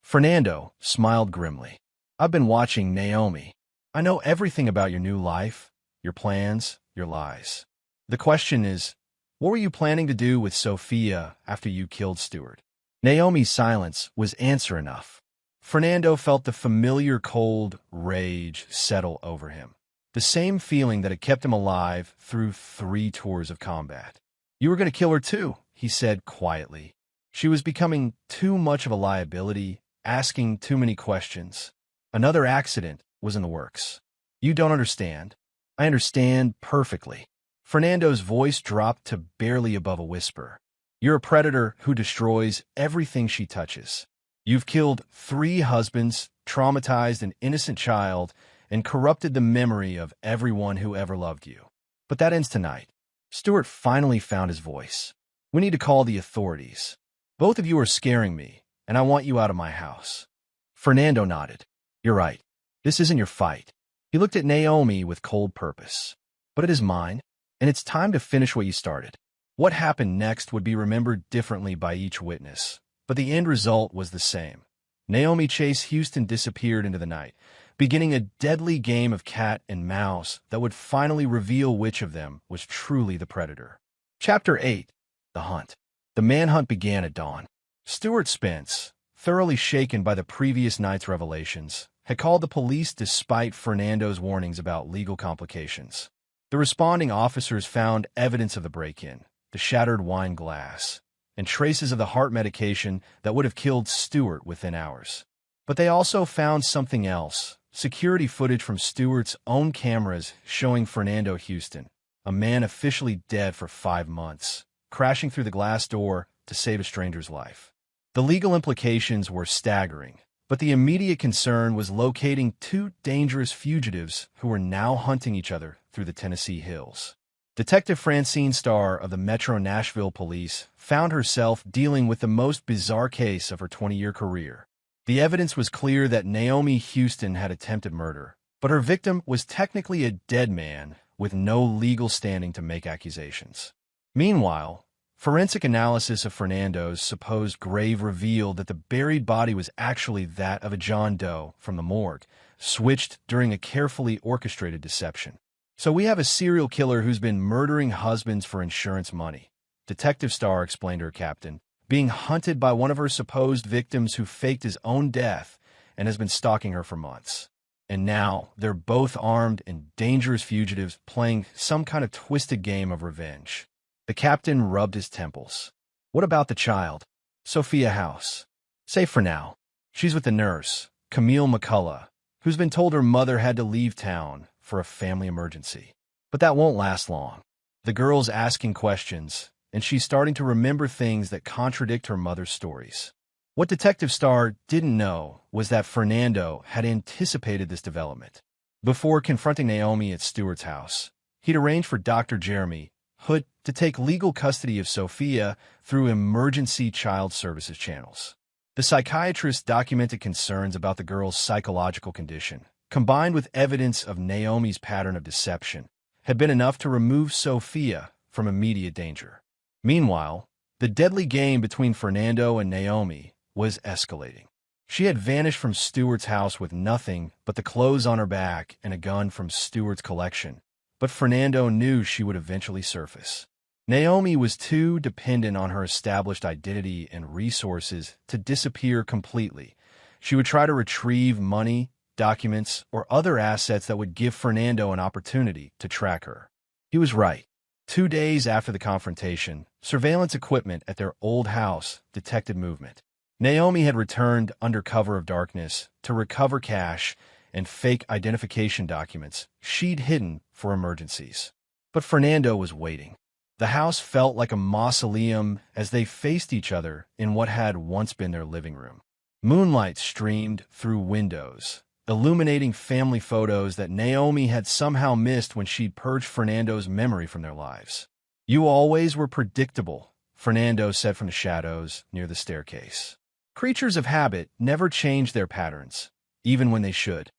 Fernando smiled grimly. I've been watching Naomi. I know everything about your new life, your plans, your lies. The question is, what were you planning to do with Sophia after you killed Stewart? Naomi's silence was answer enough. Fernando felt the familiar cold rage settle over him, the same feeling that had kept him alive through 3 tours of combat. You were going to kill her too, he said quietly. She was becoming too much of a liability, asking too many questions. Another accident was in the works. You don't understand. I understand perfectly. Fernando's voice dropped to barely above a whisper. You're a predator who destroys everything she touches. You've killed 3 husbands, traumatized an innocent child, and corrupted the memory of everyone who ever loved you. But that ends tonight. Stewart finally found his voice. We need to call the authorities. Both of you are scaring me, and I want you out of my house. Fernando nodded. You're right. This isn't your fight. He looked at Naomi with cold purpose. But it is mine, and it's time to finish what you started. What happened next would be remembered differently by each witness, but the end result was the same. Naomi Chase Houston disappeared into the night, beginning a deadly game of cat and mouse that would finally reveal which of them was truly the predator. Chapter 8. The Hunt. The manhunt began at dawn. Stuart Spence, thoroughly shaken by the previous night's revelations, had called the police despite Fernando's warnings about legal complications. The responding officers found evidence of the break-in, the shattered wine glass, and traces of the heart medication that would have killed Stewart within hours. But they also found something else, security footage from Stewart's own cameras showing Fernando Houston, a man officially dead for 5 months, crashing through the glass door to save a stranger's life. The legal implications were staggering, but the immediate concern was locating 2 dangerous fugitives who were now hunting each other through the Tennessee hills. Detective Francine Starr of the Metro Nashville Police found herself dealing with the most bizarre case of her 20-year career. The evidence was clear that Naomi Houston had attempted murder, but her victim was technically a dead man with no legal standing to make accusations. Meanwhile, forensic analysis of Fernando's supposed grave revealed that the buried body was actually that of a John Doe from the morgue, switched during a carefully orchestrated deception. So we have a serial killer who's been murdering husbands for insurance money, Detective Starr explained to her captain, being hunted by one of her supposed victims who faked his own death and has been stalking her for months. And now they're both armed and dangerous fugitives playing some kind of twisted game of revenge. The captain rubbed his temples. What about the child? Sophia House. Safe for now. She's with the nurse, Camille McCullough, who's been told her mother had to leave town for a family emergency. But that won't last long. The girl's asking questions, and she's starting to remember things that contradict her mother's stories. What Detective Starr didn't know was that Fernando had anticipated this development. Before confronting Naomi at Stewart's house, he'd arranged for Dr. Jeremy Hood to take legal custody of Sophia through emergency child services channels. The psychiatrist documented concerns about the girl's psychological condition, combined with evidence of Naomi's pattern of deception, had been enough to remove Sophia from immediate danger. Meanwhile, the deadly game between Fernando and Naomi was escalating. She had vanished from Stewart's house with nothing but the clothes on her back and a gun from Stewart's collection, but Fernando knew she would eventually surface. Naomi was too dependent on her established identity and resources to disappear completely. She would try to retrieve money, documents, or other assets that would give Fernando an opportunity to track her. He was right. 2 days after the confrontation, surveillance equipment at their old house detected movement. Naomi had returned under cover of darkness to recover cash and fake identification documents she'd hidden for emergencies. But Fernando was waiting. The house felt like a mausoleum as they faced each other in what had once been their living room. Moonlight streamed through windows, illuminating family photos that Naomi had somehow missed when she'd purged Fernando's memory from their lives. "You always were predictable," Fernando said from the shadows near the staircase. Creatures of habit never change their patterns, even when they should.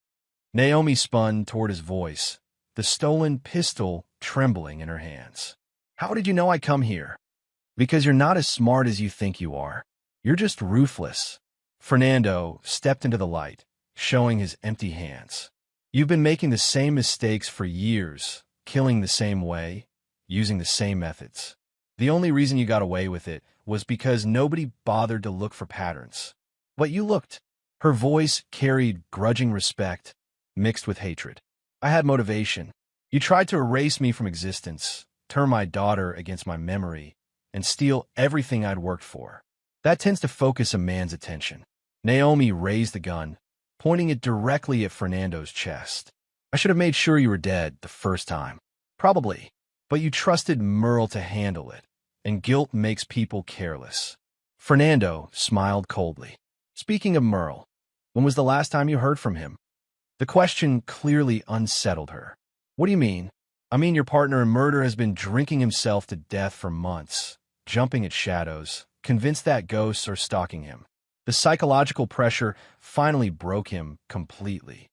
Naomi spun toward his voice, the stolen pistol trembling in her hands. "How did you know I'd come here?" "Because you're not as smart as you think you are. You're just ruthless." Fernando stepped into the light, showing his empty hands. "You've been making the same mistakes for years, killing the same way, using the same methods. The only reason you got away with it was because nobody bothered to look for patterns. But you looked." Her voice carried grudging respect, mixed with hatred. "I had motivation. You tried to erase me from existence, turn my daughter against my memory, and steal everything I'd worked for. That tends to focus a man's attention." Naomi raised the gun, pointing it directly at Fernando's chest. "I should have made sure you were dead the first time." "Probably. But you trusted Merle to handle it, and guilt makes people careless." Fernando smiled coldly. "Speaking of Merle, when was the last time you heard from him?" The question clearly unsettled her. "What do you mean?" "I mean your partner in murder has been drinking himself to death for months, jumping at shadows, convinced that ghosts are stalking him. The psychological pressure finally broke him completely."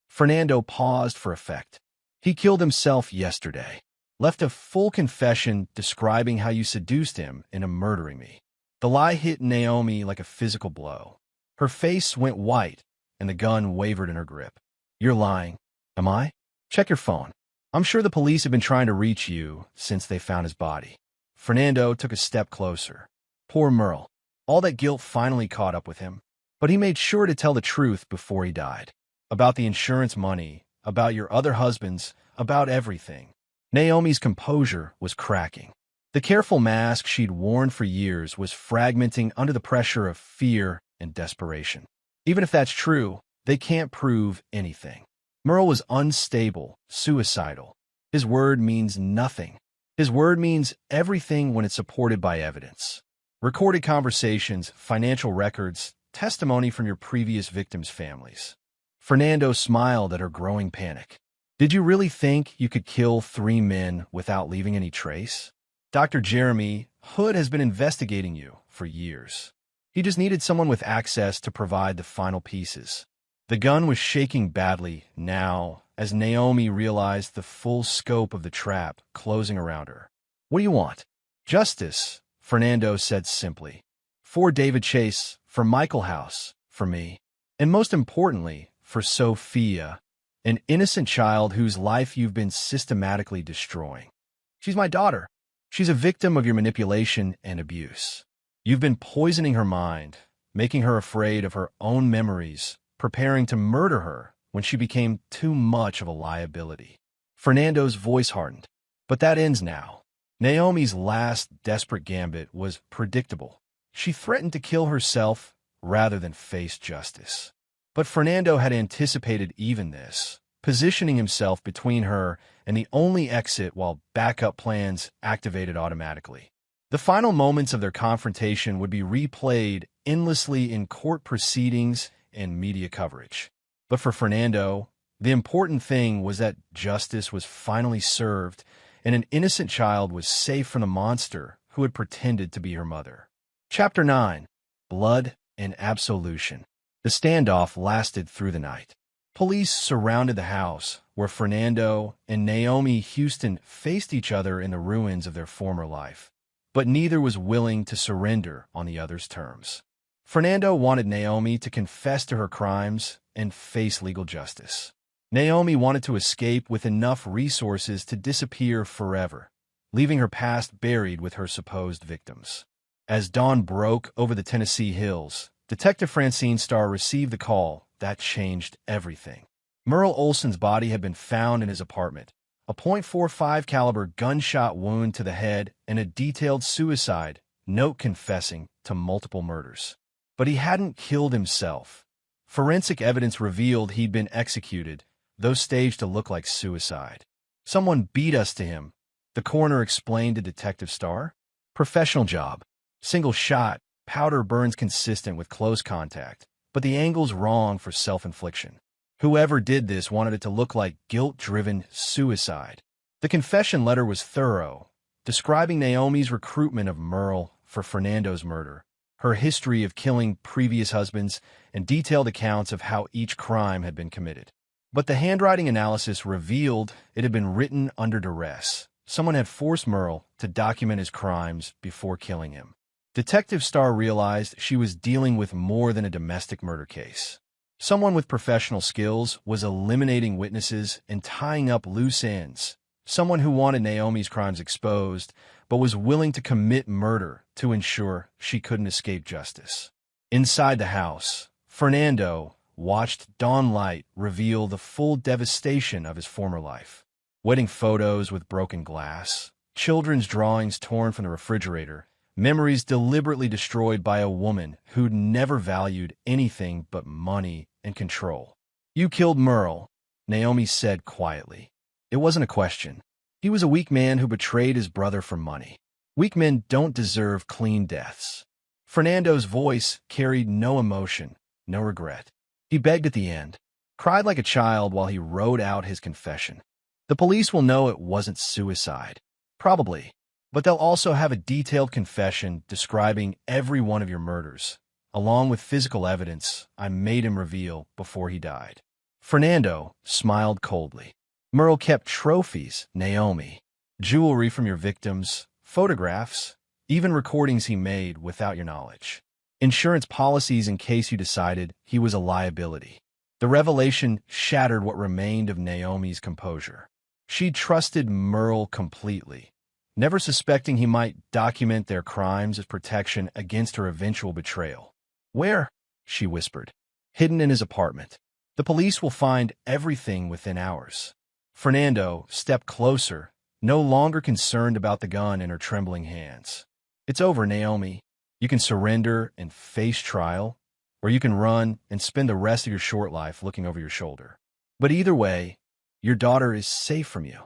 Fernando paused for effect. "He killed himself yesterday. Left a full confession describing how you seduced him into murdering me." The lie hit Naomi like a physical blow. Her face went white, and the gun wavered in her grip. "You're lying." "Am I?" "Check your phone. I'm sure the police have been trying to reach you since they found his body." Fernando took a step closer. Poor Merle. All that guilt finally caught up with him. But he made sure to tell the truth before he died. About the insurance money, about your other husbands, about everything. Naomi's composure was cracking. The careful mask she'd worn for years was fragmenting under the pressure of fear and desperation. Even if that's true, they can't prove anything. Merle was unstable, suicidal. His word means nothing. His word means everything when it's supported by evidence. Recorded conversations, financial records, testimony from your previous victims' families. Fernando smiled at her growing panic. "Did you really think you could kill 3 men without leaving any trace? Dr. Jeremy Hood has been investigating you for years. He just needed someone with access to provide the final pieces." The gun was shaking badly now as Naomi realized the full scope of the trap closing around her. "What do you want?" "Justice," Fernando said simply. "For David Chase, for Michael House, for me, and most importantly, for Sophia, an innocent child whose life you've been systematically destroying. She's my daughter. She's a victim of your manipulation and abuse. You've been poisoning her mind, making her afraid of her own memories, preparing to murder her when she became too much of a liability." Fernando's voice hardened. "But that ends now." Naomi's last desperate gambit was predictable. She threatened to kill herself rather than face justice. But Fernando had anticipated even this, positioning himself between her and the only exit while backup plans activated automatically. The final moments of their confrontation would be replayed endlessly in court proceedings and media coverage. But for Fernando, the important thing was that justice was finally served and an innocent child was safe from the monster who had pretended to be her mother. Chapter 9. Blood and Absolution. The standoff lasted through the night. Police surrounded the house, where Fernando and Naomi Houston faced each other in the ruins of their former life. But neither was willing to surrender on the other's terms. Fernando wanted Naomi to confess to her crimes and face legal justice. Naomi wanted to escape with enough resources to disappear forever, leaving her past buried with her supposed victims. As dawn broke over the Tennessee hills, Detective Francine Starr received the call that changed everything. Merle Olson's body had been found in his apartment, a .45 caliber gunshot wound to the head and a detailed suicide note confessing to multiple murders. But he hadn't killed himself. Forensic evidence revealed he'd been executed, though staged to look like suicide. "Someone beat us to him," the coroner explained to Detective Starr. "Professional job. Single shot, powder burns consistent with close contact, but the angle's wrong for self-infliction. Whoever did this wanted it to look like guilt-driven suicide." The confession letter was thorough, describing Naomi's recruitment of Merle for Fernando's murder, her history of killing previous husbands, and detailed accounts of how each crime had been committed. But the handwriting analysis revealed it had been written under duress. Someone had forced Merle to document his crimes before killing him. Detective Starr realized she was dealing with more than a domestic murder case. Someone with professional skills was eliminating witnesses and tying up loose ends. Someone who wanted Naomi's crimes exposed, but was willing to commit murder to ensure she couldn't escape justice. Inside the house, Fernando watched dawn light reveal the full devastation of his former life. Wedding photos with broken glass, children's drawings torn from the refrigerator, memories deliberately destroyed by a woman who'd never valued anything but money and control. "You killed Merle," Naomi said quietly. It wasn't a question. He was a weak man who betrayed his brother for money. Weak men don't deserve clean deaths. Fernando's voice carried no emotion, no regret. He begged at the end, cried like a child while he wrote out his confession. "The police will know it wasn't suicide. Probably. But they'll also have a detailed confession describing every one of your murders, along with physical evidence I made him reveal before he died." Fernando smiled coldly. "Merle kept trophies, Naomi. Jewelry from your victims, photographs, even recordings he made without your knowledge. Insurance policies in case you decided he was a liability." The revelation shattered what remained of Naomi's composure. She trusted Merle completely, never suspecting he might document their crimes as protection against her eventual betrayal. "Where?" she whispered. "Hidden in his apartment. The police will find everything within hours." Fernando stepped closer, no longer concerned about the gun in her trembling hands. "It's over, Naomi. You can surrender and face trial, or you can run and spend the rest of your short life looking over your shoulder. But either way, your daughter is safe from you."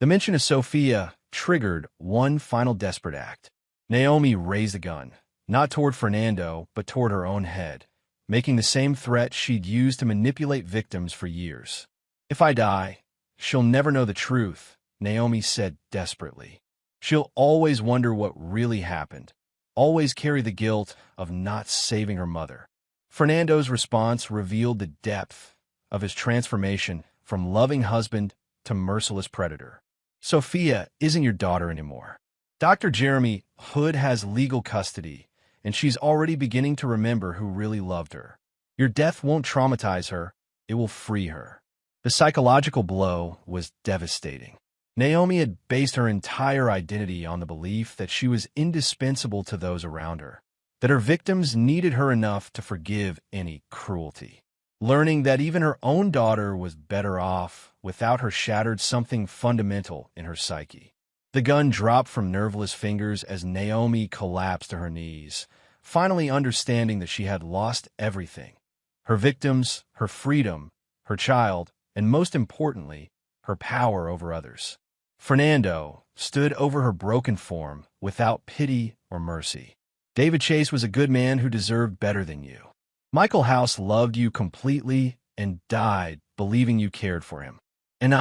The mention of Sophia triggered one final desperate act. Naomi raised the gun, not toward Fernando, but toward her own head, making the same threat she'd used to manipulate victims for years. "If I die, she'll never know the truth," Naomi said desperately. "She'll always wonder what really happened, always carry the guilt of not saving her mother." Fernando's response revealed the depth of his transformation from loving husband to merciless predator. "Sophia isn't your daughter anymore. Dr. Jeremy Hood has legal custody, and she's already beginning to remember who really loved her. Your death won't traumatize her, it will free her." The psychological blow was devastating. Naomi had based her entire identity on the belief that she was indispensable to those around her, that her victims needed her enough to forgive any cruelty. Learning that even her own daughter was better off without her shattered something fundamental in her psyche. The gun dropped from nerveless fingers as Naomi collapsed to her knees, finally understanding that she had lost everything: her victims, her freedom, her child, and most importantly, her power over others. Fernando stood over her broken form without pity or mercy. David Chase was a good man who deserved better than you. Michael House loved you completely and died believing you cared for him. And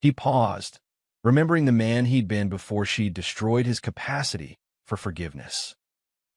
he paused, remembering the man he'd been before she destroyed his capacity for forgiveness.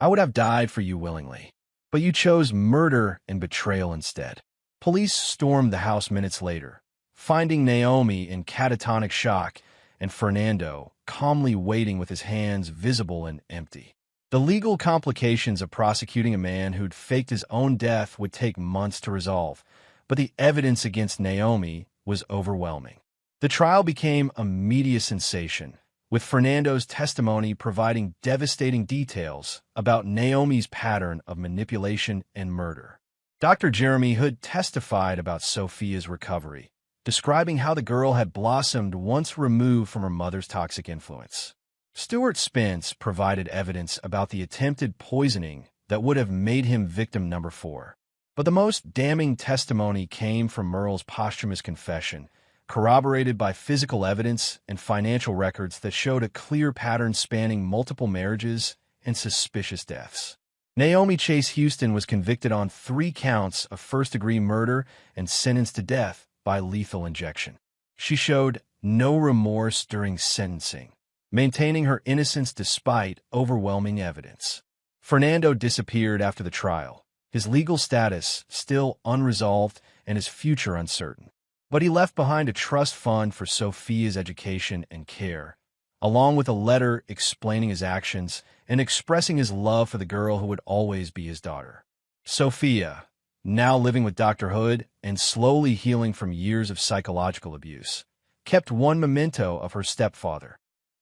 I would have died for you willingly, but you chose murder and betrayal instead. Police stormed the house minutes later, finding Naomi in catatonic shock and Fernando calmly waiting with his hands visible and empty. The legal complications of prosecuting a man who'd faked his own death would take months to resolve, but the evidence against Naomi was overwhelming. The trial became a media sensation, with Fernando's testimony providing devastating details about Naomi's pattern of manipulation and murder. Dr. Jeremy Hood testified about Sophia's recovery, describing how the girl had blossomed once removed from her mother's toxic influence. Stuart Spence provided evidence about the attempted poisoning that would have made him victim number 4. But the most damning testimony came from Merle's posthumous confession, corroborated by physical evidence and financial records that showed a clear pattern spanning multiple marriages and suspicious deaths. Naomi Chase Houston was convicted on 3 counts of first-degree murder and sentenced to death by lethal injection. She showed no remorse during sentencing, maintaining her innocence despite overwhelming evidence. Fernando disappeared after the trial, his legal status still unresolved and his future uncertain. But he left behind a trust fund for Sophia's education and care, along with a letter explaining his actions and expressing his love for the girl who would always be his daughter. Sophia, now living with Dr. Hood and slowly healing from years of psychological abuse, kept one memento of her stepfather,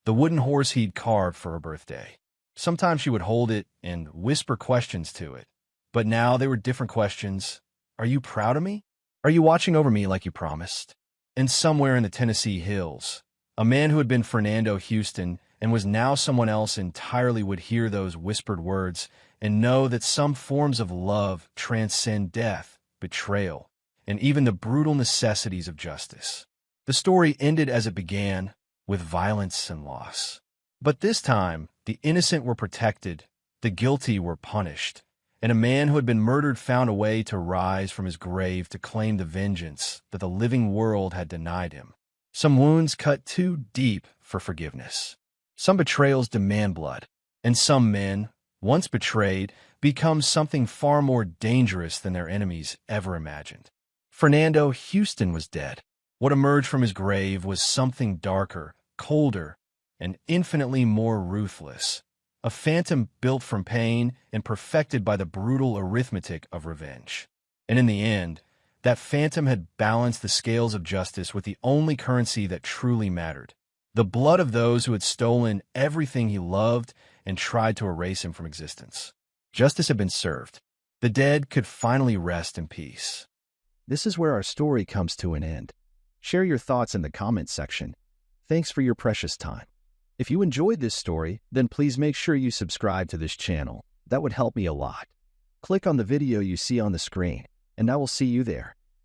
the wooden horse he'd carved for her birthday. Sometimes she would hold it and whisper questions to it, but now they were different questions. Are you proud of me? Are you watching over me like you promised? And somewhere in the Tennessee hills, a man who had been Fernando Houston and was now someone else entirely would hear those whispered words and know that some forms of love transcend death, betrayal, and even the brutal necessities of justice. The story ended as it began, with violence and loss. But this time, the innocent were protected, the guilty were punished, and a man who had been murdered found a way to rise from his grave to claim the vengeance that the living world had denied him. Some wounds cut too deep for forgiveness. Some betrayals demand blood, and some men, once betrayed, become something far more dangerous than their enemies ever imagined. Fernando Houston was dead. What emerged from his grave was something darker, colder, and infinitely more ruthless. A phantom built from pain and perfected by the brutal arithmetic of revenge. And in the end, that phantom had balanced the scales of justice with the only currency that truly mattered: the blood of those who had stolen everything he loved and tried to erase him from existence. Justice had been served. The dead could finally rest in peace. This is where our story comes to an end. Share your thoughts in the comments section. Thanks for your precious time. If you enjoyed this story, then please make sure you subscribe to this channel. That would help me a lot. Click on the video you see on the screen, and I will see you there.